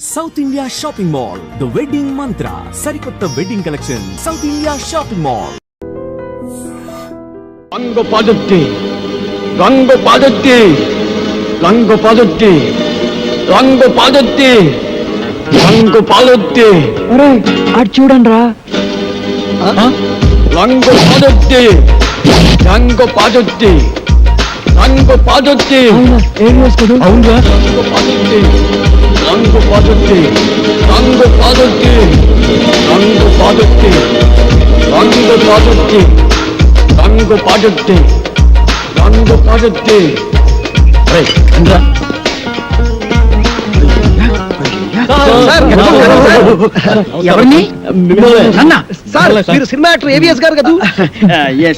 South India shopping mall the wedding మంత్ర సరికొత్త wedding collection south India shopping mall. రంగు పాదొట్టి రంగు పాదొట్టి రంగు పాదొట్టి రంగు పాదొట్టి రంగు పాదొట్టి అటు చూడండి రా. రంగు పాదొట్టి రంగు పాదొట్టి రంగు పాదొట్టి ఏం వేసుకోడు అవునురా రంగు పాదొట్టి రంగు పాదొట్టి రంగు పాదొట్టి రంగు పాదొట్టి రంగు పాదొట్టి రంగు పాదొట్టి రంగు పాదొట్టి రండ్రా ఎవరిని అన్న సార్ మీరు సినిమా యాక్టర్ ఏవిఎస్ గారు కదా?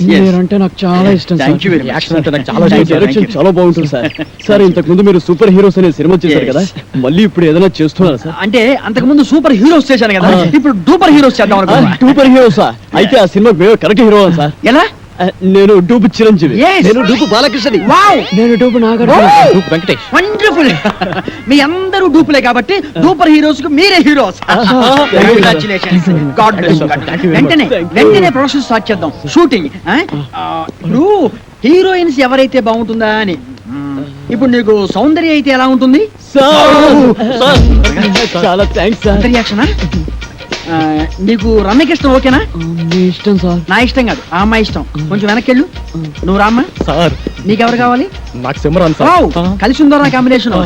మీరంటే నాకు చాలా ఇష్టం సార్. యాక్షన్ అంటే నాకు చాలా ఇష్టం. డైరెక్షన్ చాలా బాగుంటుంది సార్. సార్ ఇంతకు ముందు మీరు సూపర్ హీరోస్ అనే సినిమా చేశారు కదా, మళ్ళీ ఇప్పుడు ఏదైనా చేస్తున్నారా సార్? అంటే అంతకు ముందు సూపర్ హీరోస్ చేశాను కదా, ఇప్పుడు డూపర్ హీరోస్ చేద్దాం అనుకున్నా. సూపర్ హీరోసా? అయితే ఆ సినిమా కరెక్ట్ హీరో సార్. ఎలా? నేను డూపు చిరంజీవి. Yes. నేను డూపు బాలకృష్ణని. వావ్, నేను dupe Nagarjuna. Wow. Dupe Venkatesh. Wonderful. మీ అందరూ డూపులే కాబట్టి డూపర్ హీరోస్ కు మీరే హీరోస్. కంగ్రాచులేషన్స్. God bless. వెంటనే ప్రొడక్షన్ స్టార్ట్ చేద్దాం, షూటింగ్. ఇప్పుడు హీరోయిన్స్ ఎవరైతే బాగుంటుందా అని. ఇప్పుడు నీకు సౌందర్య అయితే ఎలా ఉంటుంది? చాలా థ్యాంక్స్ సార్. రియాక్షనా? నీకు రమ్యకృష్ణ ఓకేనా? మీ ఇష్టం సార్. నా ఇష్టం కాదు, ఆ అమ్మాయి ఇష్టం. కొంచెం వెనక్కెళ్ళు. నువ్వు రామ్మా. సార్ నీకెవరు కావాలి? నాకు సిమరాన్ వావ్, కలిసి ఉందో నా కాంబినేషన్.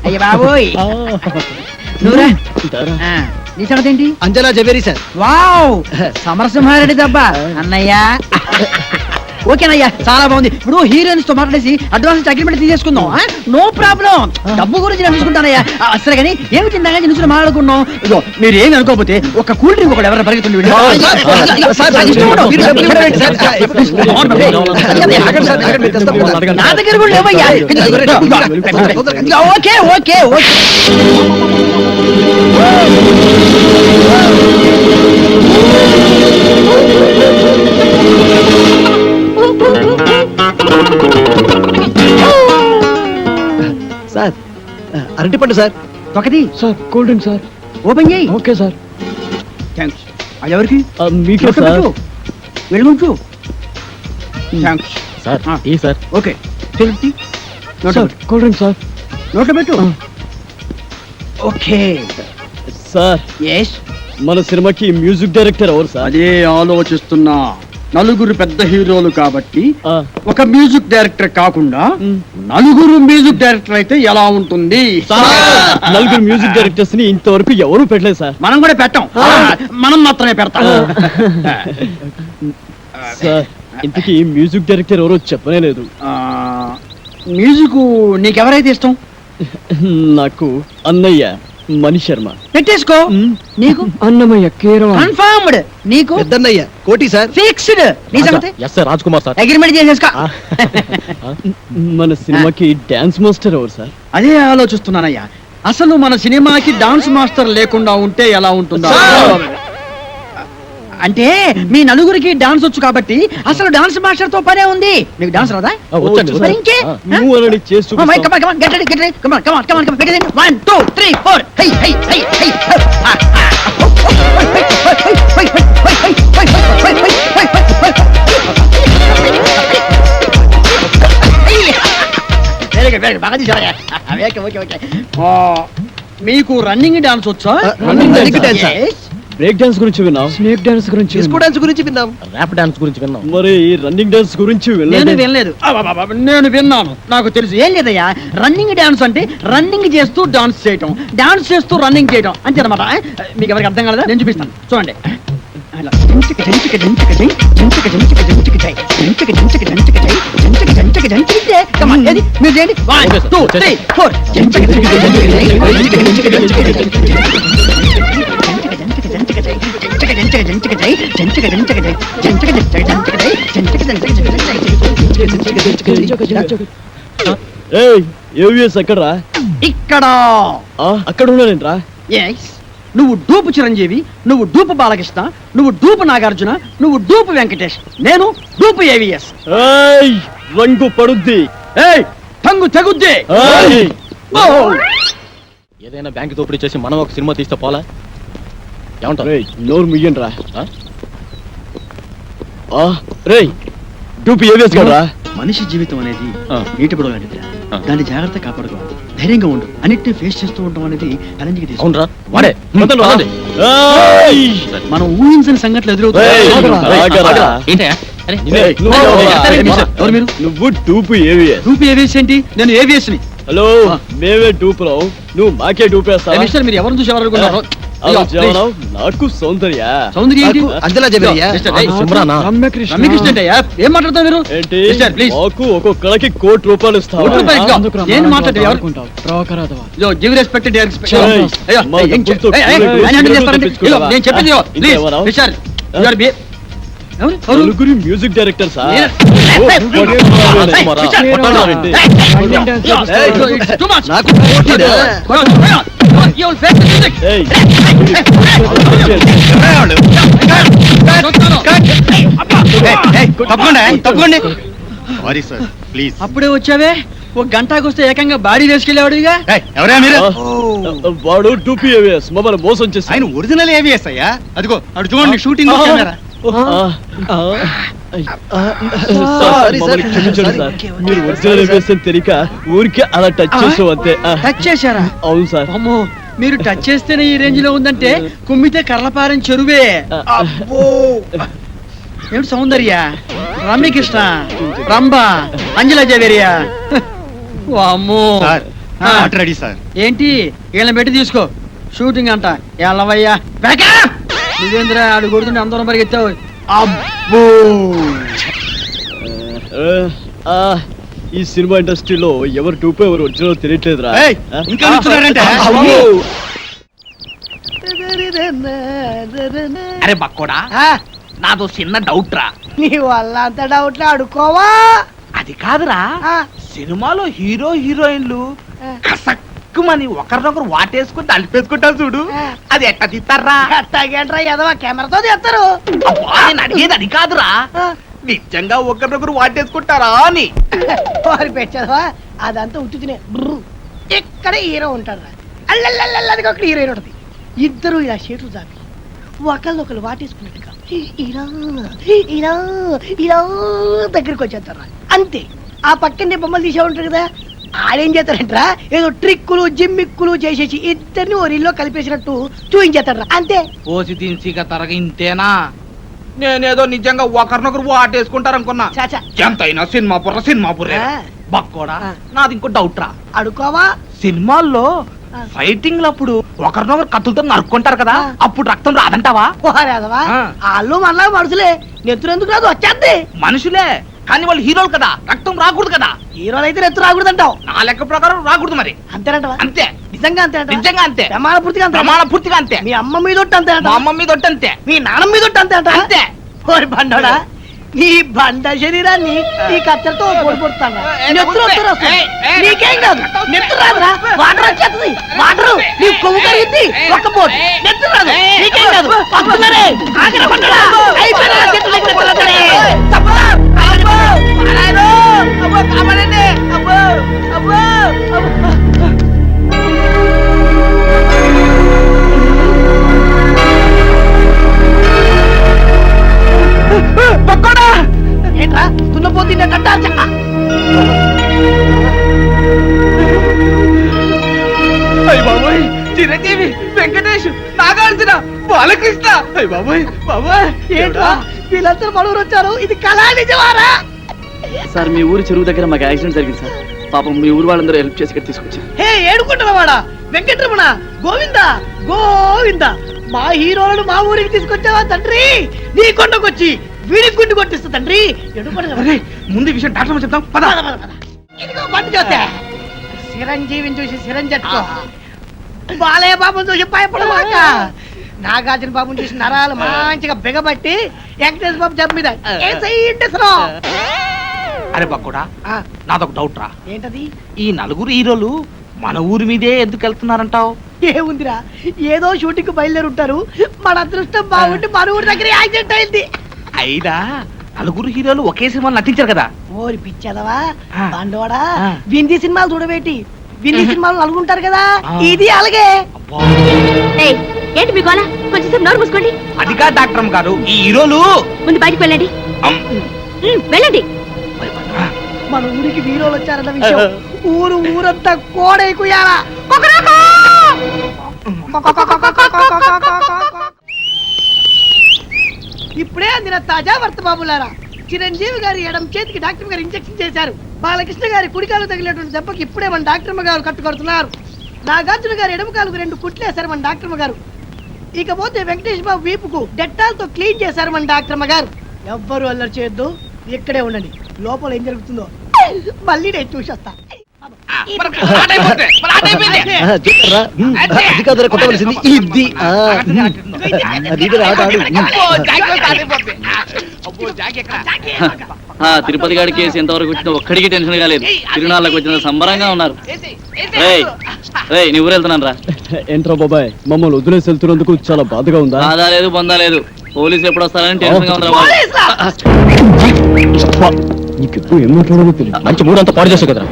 అయ్య బాబోయ్. నువ్వురా. నీ సంగతి ఏంటి? అంజనా జవేరి సార్. వావ్, సమరసింహారెడ్డి దెబ్బ అన్నయ్య. ఓకేనయ్యా, చాలా బాగుంది. ఇప్పుడు హీరోయిన్స్ తో మాట్లాడేసి అడ్వాన్స్ అగ్రిమెంట్ తీసేసుకుందాం. నో ప్రాబ్లం, డబ్బు గురించి నేను చూసుకుంటానయ్యా. అసలు కానీ ఏమి తిందాగా నిలుచుని మాట్లాడుకున్నాం. ఇదో మీరు ఏమి అనుకోకపోతే ఒక కూల్ డ్రింక్ ఒకటి ఎవరైనా పరిగెత్తుంది. నా దగ్గర కూడా లేవయ్యా. Okay okay okay. సార్ అరటిపండు సార్. ఒకటి sir cool drink sir. Open చేయి. Okay sir. థ్యాంక్స్. అది ఎవరికి? మీకే సార్. వెళ్ళుంచు. థ్యాంక్స్ సార్ ఆ. ఈ సార్. ఓకే, తెలుపు. Sir cool drink sir. నోట్లో పెట్టు. ఓకే. Sir yes. మన సినిమాకి మ్యూజిక్ డైరెక్టర్ ఎవరు సార్? అదే ఆలోచిస్తున్నా. నలుగురు పెద్ద హీరోలు కాబట్టి ఆ. ఒక మ్యూజిక్ డైరెక్టర్ కాకుండా నలుగురు మ్యూజిక్ డైరెక్టర్ అయితే ఎలా ఉంటుంది? నలుగురు మ్యూజిక్ డైరెక్టర్స్ ని ఇంతవరకు ఎవరు పెట్టలేదు సార్. మనం కూడా పెట్టాం. మనం మాత్రమే పెడతాం. సార్ ఇంతకీ మ్యూజిక్ డైరెక్టర్ ఎవరో చెప్పనే లేదు. మ్యూజిక్ నీకెవరైతే ఇష్టం? నాకు అన్నయ్య మణి శర్మ. పెట్టేసుకో. నీకు? అన్నమయ్య కేరళ. కన్ఫర్మ్డ్. నీకు? పెద్దన్నయ్య కోటి సార్. ఫిక్స్డ్. నీ సంగతి? Yes sir Raj Kumar sir. Agreement చేసేసుకో. మన సినిమాకి డాన్స్ మాస్టర్ ఎవరు సార్? అదే ఆలోచిస్తున్నానయ్యా. అసలు మన సినిమాకి డాన్స్ మాస్టర్ లేకుండా ఉంటే ఎలా ఉంటుందా? అంటే మీ నలుగురికి డాన్స్ వచ్చు కాబట్టి అసలు డాన్స్ మాస్టర్ తో పనే ఉంది. నీకు డాన్స్ రాదా? మరి ఇంకే? నువ్వు అనని చేసి Come on, come on, come on, get ready, get ready. Come on, come on, come on, come on, get ready. 1, 2, 3, 4. Hey, hey, hey, hey. Very good, very good. బాగా తీసావయ్యా. Okay, okay, okay. మీకు running dance వచ్చా? Running dance ఆ? Yes. Break dance గురించి విన్నాం. Snake dance గురించి disco dance గురించి విన్నాం. ర్యాప్ డాన్స్ గురించి విన్నాం. మరి రన్నింగ్ డాన్స్ గురించి నేను వినలేదు. వినలేదు. నేను విన్నాను, నాకు తెలుసు. ఏం లేదయ్యా, రన్నింగ్ డాన్స్ అంటే రన్నింగ్ చేస్తూ డాన్స్ చేయటం, డాన్స్ చేస్తూ రన్నింగ్ చేయటం అంతే అనమాట. మీకు ఎవరికి అర్థం కాలేదా? నేను చూపిస్తాను, చూడండి. అలా. జంచిక జంచిక జంచిక జై, జంచిక జంచిక జంచిక జై, జంచిక జంచిక జంచిక జై, జంచిక జంచిక జంచిక జై. Come on, ఏది? మీరు చేయండి. 1, 2, 3, 4. జంచిక జంచిక జంచిక జై, జంచిక జంచిక జంచిక జై, ఎక్కడరా? ఇక్కడ. అక్కడ ఉన్నానేంట్రా? నువ్వు డూపు చిరంజీవి, నువ్వు డూపు బాలకృష్ణ, నువ్వు డూపు నాగార్జున, నువ్వు డూపు వెంకటేష్, నేను డూపు ఏవిఎస్. రంగు పడుద్ది. టంగు తెగుద్ది. ఏదైనా బ్యాంక్ దోపిడీ చేసి మనం ఒక సినిమా తీస్తే పోలా ఏమంటావు? రేయ్ నోరు ముయ్యండి రా ఆ? రేయ్ డూపి ఏవిఎస్ కదా మనిషి జీవితం అనేది ఆ. నీటి పొడవు లాంటిదిరా. ఆ. దాన్ని జాగ్రత్త కాపాడుకోవాలి, ధైర్యంగా ఉండు, అన్నిటిని ఫేస్ చేస్తూ ఉండడం అనేది ఛాలెంజ్కి తీసుకు. అవునరా వాడే మొదలు వాడండి. మనం ఊహించని సంఘటనలు ఏయ్, ఎదురవుతాయి. ఆగరా. ఏంటయ్యా? అరే, నిన్నే, నువ్వు ఓ, ఎవరా? ఎవరు మీరు? ఎవరు మీరు? నువ్వు డూపు ఏవిఎస్ రూపీ ఏవిఎస్ ఏంటి? నేను ఏవిఎస్ ని. హలో మేమే డూపులో నువ్వు మాకే డూపేస్తావా మిస్టర్, మీరు ఎవరిని చూసి ఎవరు అనుకున్నారు? అలా అయ్యో, జీవనం నాకు సౌందర్య సౌందర్య ఏంటి? అంతలా చెప్పారయ్యా? మిస్టర్, ఏయ్, సిమ్రానా? రమ్యకృష్ణ ఏంటయ్యా? ఏం మాట్లాడతారు మీరు? ఏంటి మిస్టర్, ప్లీజ్. మాకు ఒక్కొక్కడికి ₹1,00,00,000 ఇస్తావా కోటి రూపాయలు ఇద్దాం. ఏం మాట్లాడారు? ఎవరు? Give respect to respect. ఏయ్, మా డబ్బులతో నేను చెప్పింది ఇంత ప్లీజ్ ఎవరా? మిస్టర్, యు ఆర్ ఎవరు? నలుగురి మ్యూజిక్ డైరెక్టర్ సార్ నేను- నాకు పోటీదా? తప్పకుండా సారీ సార్ ప్లీజ్ అప్పుడే వచ్చావే, ఒక గంటకు వస్తే ఏకంగా బాడీ వేసుకెళ్ళేవాడుగా. ఎవరా మీరు వాడు డూపీ ఏవిఎస్ మమ్మల్ని మోసం చేసి ఆయన ఒరిజినల్ ఏవిఎస్ అయ్యా అదిగో అటు చూడండి షూటింగ్ కెమెరా సార్ మమ్మల్ని క్షమించండి సార్ మీరు ఒరిజినల్ ఏవిఎస్ అని తెలియక ఊరికే అలా టచ్ చేసాం అంతే టచ్ చేశారా? అవును సార్ అమ్మో, మీరు టచ్ చేస్తేనే ఈ రేంజ్ లో ఉందంటే కుమ్మితే కర్లపారం చెరువే. ఏమిటి సౌందర్య, రమ్యకృష్ణ, రంభ, అంజలా జవేరియా? అమ్మో, సార్ రెడీ సార్ ఏంటి వీళ్ళని పెట్టి తీసుకో, షూటింగ్ అంట. ఎల్లవయ్యా నువ్వేంద్ర ఆడు కొడుతుంటే అందరం పరిగెత్తావు. అబ్బో, ఆ, ఈ సినిమా ఇండస్ట్రీలో ఎవరు డూపు ఎవరు ఒరిజినల్ తెలియట్లేదురా ఏయ్, ఇంకా నిల్చున్నారంటే? అమ్మో. అరే బక్కోడా, నాదో చిన్న డౌట్ రా. నీ వల్ల అంత డౌట్లు అడుకోవా? అది కాదురా, సినిమాలో హీరో హీరోయిన్లు కసక్కుమని ఒకరినొకరు వాటేసుకుని తలిపేసుకుంటారు చూడు, అది ఎట్ట తీస్తారా? అట్టాగేంట్రా ఎదవా, కెమెరాతో తీస్తారు. అబ్బా, నేను అడిగేది అది కాదురా, నిజంగా ఒకరినొకరు వాటేసుకుంటారా అని. వారి పెట్టదవా, అదంతా ఉత్తునే. ఇక్కడ హీరో ఉంటాడు, అల్లల్లల్లది ఒక హీరోయిన్ ఉంటుంది. ఇద్దరు ఇలా షేట్లు చాపి ఒకళ్ళొకరు వాటేసుకున్నట్టుగా ఇలా ఇలా ఇలా దగ్గరికి వచ్చేస్తారు. అంతే. ఆ పక్కనే బొమ్మలు తీసే ఉంటారు కదా, ఆడేం చేస్తారంటరా, ఏదో ట్రిక్కులు జిమ్మిక్కులు చేసేసి ఇద్దరిని ఓ రీల్లో కలిపేసినట్టు చూయించేస్తాడు. అంతే. పోసి తిన్సిగా తరగ ఇంతేనా? నేనేదో నిజంగా ఒకరినొకరు వాటేసుకుంటారనుకున్నా. చాచా ఎంతైనా సినిమా పుర్రే ఆ. బక్కోడా, ఆ. నాది ఇంకో డౌట్ రా. అడుకోవా? సినిమాల్లో ఫైటింగ్ అప్పుడు ఒకరినొకరు కత్తులతో నరుక్కుంటారు కదా, అప్పుడు రక్తం రాదంటావా? పోరాదవా, ఆ. వాళ్ళు మనలా మనుషులే, నెత్తురెందుకు రాదు, వచ్చేద్ది. మనుషులే కానీ వాళ్ళు హీరోలు కదా, రక్తం రాకూడదు కదా. హీరోలు అయితే నెత్తు రాకూడదంటావు. నా లెక్క ప్రకారం రాకూడదు మరి. అంతేనంటవా? అంతే, నిజంగా అంతేనంట. నిజంగా అంతే, ప్రమాణ పూర్తిగా అంతే. ప్రమాణ పూర్తిగా అంతే. మీ అమ్మ మీద ఒట్టు అంతేనంట. మా అమ్మ మీద ఒట్టు అంతే. మీ నాన్న మీద ఒట్టు అంతేనంట. అంతే. ఓరి బండోడా, నీ బండ శరీరాన్ని నీ కత్తెరతో పొడి పొడుతాను. నీకేం కాదు, నెత్తు రాదురా, వాటర్ వచ్చేస్తుంది. వాటర్ నీ కొవ్వు కరిగింది, ఒక్క పోటు నెత్తు రాదు, నీకేం కాదు. వస్తున్నారే, ఆగరా బండోడా, అయిపోయినా చెట్టు దగ్గర కొడతారే. తప్పదా? అబ్బో, నారాయణో, అబ్బో, కాపాడండి, అబ్బో, అబ్బో, అబ్బో. ఏంట్రా తున్నపోతుండే కట్టా చెక్క? అయ్య బాబోయ్, చిరంజీవి, వెంకటేష్, నాగార్జున, బాలకృష్ణ. అయ్య బాబోయ్, బాబోయ్, ఏంట్రా వీళ్ళందరూ మనూరు వచ్చారు, ఇది కళా నిజమారా? సార్ మీ ఊరి చెరువు దగ్గర మాకు యాక్సిడెంట్ జరిగింది సార్, పాపం మీ ఊరు వాళ్ళందరూ హెల్ప్ చేసి ఇక్కడ తీసుకొచ్చారు. హే ఏడుకుంటున్నవాడా, వెంకటరమణ, గోవింద గోవింద, మా హీరోలను మా ఊరికి తీసుకొచ్చావా తండ్రి? నీ కొండకొచ్చి వీడికి గుండు కొట్టిస్తా తండ్రి. అరే, ముందు ఈ విషయం డాక్టర్ చెప్తాం పద. ఇదిగో బండి చూస్తే చిరంజీవిని చూసి చిరంజట్టుకో, బాలయ్య బాబుని చూసి భయపడమాక, నాగార్జున బాబుని చూసి నరాలు మంచిగా బిగబట్టి వెంకటేశ్వర బాబు జబ్బు మీద అరే బక్కుడా, నాదొక డౌట్ రా. ఏంటది? ఈ నలుగురు హీరోలు మన ఊరి మీదే ఎందుకు వెళ్తున్నారంటావు? ఏముందిరా, ఏదో షూటింగ్ బయలుదేరి ఉంటారు, మన అదృష్టం బాగుండి మన ఊరి దగ్గర యాక్సిడెంట్ అయింది. అయినా నలుగురు హీరోలు ఒకే సినిమాలో నటించారు కదా. ఓరి పిచ్చదవా ఆ. బండోడా, ఆ. వింది సినిమాలు చూడబెట్టి విన్ని సినిమాలు అనుకుంటారు కదా ఇది అలాగే. ఏయ్, ఏంటి మీ గోల? కొంచెం నోరు మూసుకోండి. అది కాదు డాక్టర్ గారు, ఈ హీరోలు ముందు బయటికి వెళ్ళండి. వెళ్ళండి. మన ఊరికి హీరోలు వచ్చారన్న విషయం ఊరంతా కోడైకుయాలా. ఇప్పుడే అందిన తాజా వార్త బాబులారా, చిరంజీవి గారి ఎడం చేతికి డాక్టర్ గారు ఇంజెక్షన్ చేశారు. బాలకృష్ణ గారి కుడికాలు తగిలినటువంటి దెబ్బకి ఇప్పుడే మన డాక్టర్ గారు కట్టుకొడుతున్నారు. నాగార్జున గారు ఎడమ కాలుకు 2 కుట్లేశారు మన డాక్టర్ గారు. ఇకపోతే వెంకటేష్ బాబు వీపుకు డెట్టాల్ తో క్లీన్ చేశారు మన డాక్టర్ గారు. ఎవ్వరు అల్లరి చేయొద్దు, ఇక్కడే ఉండండి. లోపల ఏం జరుగుతుందో మళ్ళీ నేను చూసొస్తా. అది కాదురా కొట్టవలసింది ఇది. తిరుపతి గారి కేసు ఎంతవరకు వచ్చినా ఒక్కడికి టెన్షన్ కాలేదు. తిరునాళ్ళకి వచ్చిన సంబరంగా ఉన్నారు. రేయ్ నీ ఊరు వెళ్తున్నాను రా. ఏంట్రా బాబాయ్, మమ్మల్ని వదిలేసి వెళ్తున్నందుకు చాలా బాధగా ఉందా? బాధ లేదు, బొందా లేదు. పోలీసులు ఎప్పుడు వస్తారని టెన్షన్ గా ఉన్నారు. నీకెప్పుడు ఏం మాట్లాడాలో తెలియదు. మంచి మూడంతా పాడు చేసావు కదరా.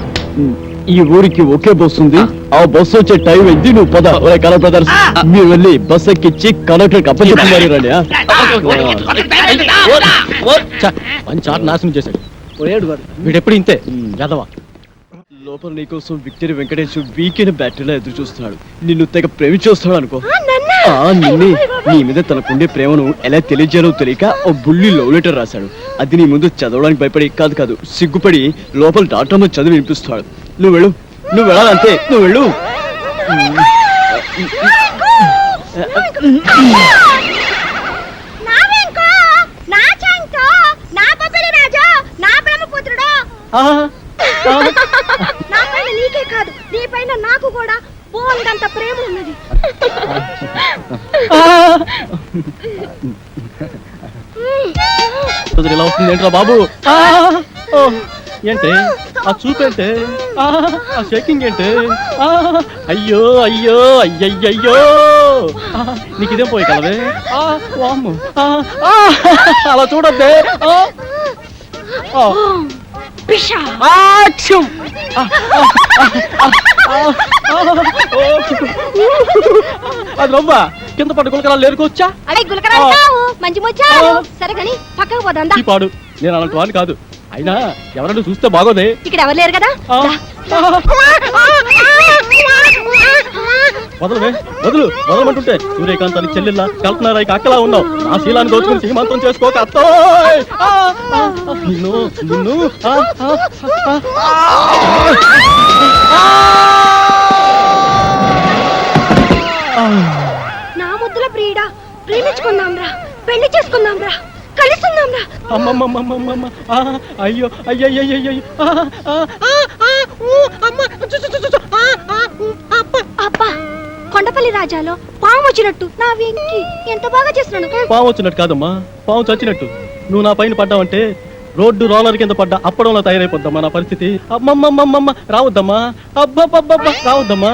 ఈ ఊరికి ఒకే బస్సు ఉంది. ఆ బస్సు వచ్చే టైం అయింది. నువ్వు పద. కలర్ బ్రదర్స్, మీరు వెళ్ళి బస్ ఎక్కిచ్చి కండక్టర్ అప్పచెప్తున్నారు రండి. మంచి ఆట నాశనం చేశాడు పోయాడు వాడు. వీడెప్పుడు ఇంతే యాదవా. లోపల నీకోసం విక్టరీ వెంకటేష్ వీకెండ్ బ్యాటరీలో ఎదురు చూస్తున్నాడు. నిన్ను తెగ ప్రేమించేస్తాడు అనుకో. నిన్నే నీ మీద తనకుండే ప్రేమను ఎలా తెలియజేయాలో తెలియక ఓ బుల్లి లవ్ లెటర్ రాశాడు. అది నీ ముందు చదవడానికి భయపడి కాదు సిగ్గుపడి లోపల డాక్టర్ చదివి వినిపిస్తాడు. నువ్వు వెళ్ళు, నువ్వు వెళ్ళాలంతే, నువ్వు వెళ్ళు. నీకే కాదు, నీ పైన నాకు కూడా బోల్డంత ప్రేమ ఉన్నది. ఇలా వస్తుంది ఏంట్రా బాబు? ఏంటే ఆ చూపేంటే, ఆ షేకింగ్ ఏంటే? అయ్యో అయ్యో అయ్యయ్యో, నీకు ఇదేం పోయి కలవే. అలా చూడద్దే. అది రవ్వ కింద పట్టు గులకరాలు లేరుకోవచ్చా? అదే గులకరాలు మంచి ముచ్చారు. సరే కానీ పక్కకు పోదా. ఈ పాడు, నేను అలాంటి వాడిని కాదు. అయినా ఎవరైనా చూస్తే బాగోదే. ఇక్కడ ఎవరు లేరు కదా. వదలవే, వదలమంటుంటే సూర్యకాంతాన్ని చెల్లెల్లా కల్పనారా అక్కలా ఉన్నావు. నా శీలాన్ని దోచుకుని సీమంతం చేసుకోక అత్తో. నిన్ను నిన్ను నా ముద్దుల ప్రియుడా, ప్రేమించుకుందాం రా, పెళ్లి చేసుకుందాం రా, కలుసుకుందాం రా. అమ్మమ్మమ్మమ్మమ్మ, అయ్యో అయ్యయ్యయ్యో. అబ్బా, కొండపల్లి రాజాలో పాము వచ్చినట్టు నా వెంకి ఎంత బాగా చేస్తున్నాను. పాము వచ్చినట్టు కాదమ్మా, పాము చచ్చినట్టు. నువ్వు నా పైన పడ్డావంటే రోడ్డు రోలర్ కింద పడ్డా అప్పడంలో తయారైపోద్దమ్మా నా పరిస్థితి. అమ్మమ్మమ్మమ్మ రావద్దమ్మా, అబ్బబ్బబ్బ రావద్దమ్మా.